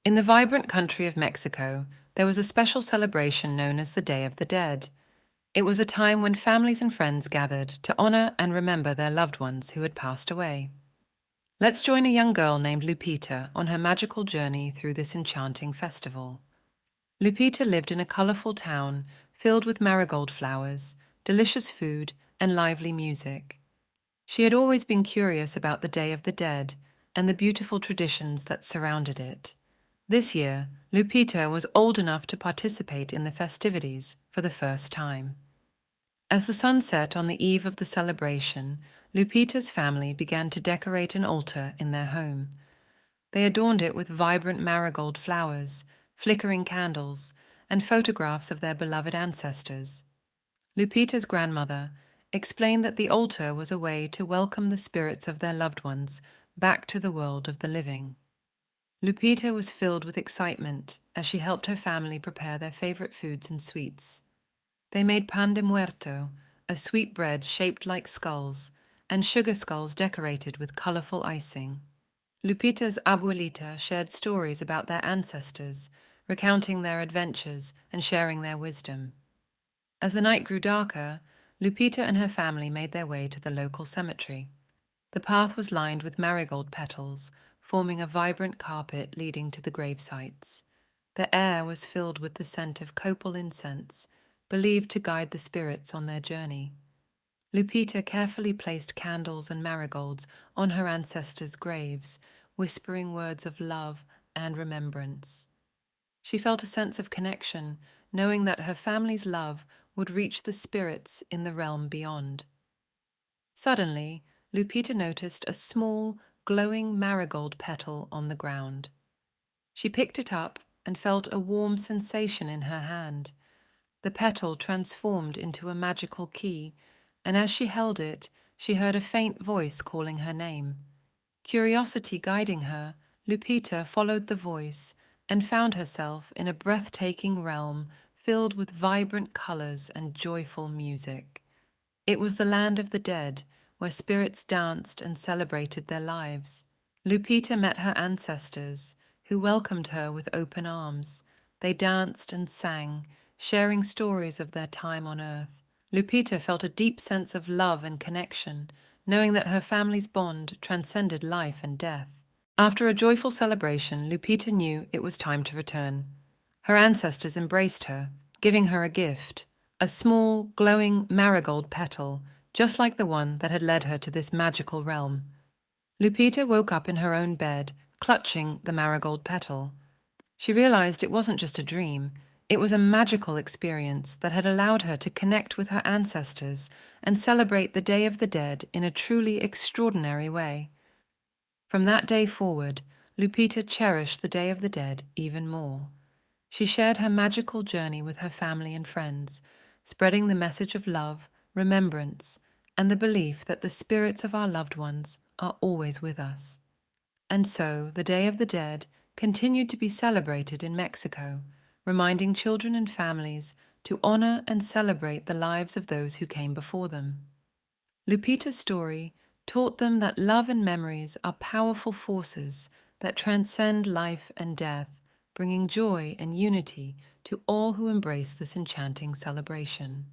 In the vibrant country of Mexico, there was a special celebration known as the Day of the Dead. It was a time when families and friends gathered to honor and remember their loved ones who had passed away. Let's join a young girl named Lupita on her magical journey through this enchanting festival. Lupita lived in a colorful town filled with marigold flowers, delicious food, and lively music. She had always been curious about the Day of the Dead and the beautiful traditions that surrounded it. This year, Lupita was old enough to participate in the festivities for the first time. As the sun set on the eve of the celebration, Lupita's family began to decorate an altar in their home. They adorned it with vibrant marigold flowers, flickering candles, and photographs of their beloved ancestors. Lupita's grandmother explained that the altar was a way to welcome the spirits of their loved ones back to the world of the living. Lupita was filled with excitement as she helped her family prepare their favorite foods and sweets. They made pan de muerto, a sweet bread shaped like skulls, and sugar skulls decorated with colorful icing. Lupita's abuelita shared stories about their ancestors, recounting their adventures and sharing their wisdom. As the night grew darker, Lupita and her family made their way to the local cemetery. The path was lined with marigold petals, forming a vibrant carpet leading to the grave sites. The air was filled with the scent of copal incense, believed to guide the spirits on their journey. Lupita carefully placed candles and marigolds on her ancestors' graves, whispering words of love and remembrance. She felt a sense of connection, knowing that her family's love would reach the spirits in the realm beyond. Suddenly, Lupita noticed a small, glowing marigold petal on the ground. She picked it up and felt a warm sensation in her hand. The petal transformed into a magical key, and as she held it, she heard a faint voice calling her name. Curiosity guiding her, Lupita followed the voice and found herself in a breathtaking realm filled with vibrant colors and joyful music. It was the land of the dead, where spirits danced and celebrated their lives. Lupita met her ancestors, who welcomed her with open arms. They danced and sang, sharing stories of their time on earth. Lupita felt a deep sense of love and connection, knowing that her family's bond transcended life and death. After a joyful celebration, Lupita knew it was time to return. Her ancestors embraced her, giving her a gift, a small, glowing marigold petal, just like the one that had led her to this magical realm. Lupita woke up in her own bed, clutching the marigold petal. She realized it wasn't just a dream, it was a magical experience that had allowed her to connect with her ancestors and celebrate the Day of the Dead in a truly extraordinary way. From that day forward, Lupita cherished the Day of the Dead even more. She shared her magical journey with her family and friends, spreading the message of love, remembrance, and the belief that the spirits of our loved ones are always with us. And so, the Day of the Dead continued to be celebrated in Mexico, reminding children and families to honor and celebrate the lives of those who came before them. Lupita's story taught them that love and memories are powerful forces that transcend life and death, bringing joy and unity to all who embrace this enchanting celebration.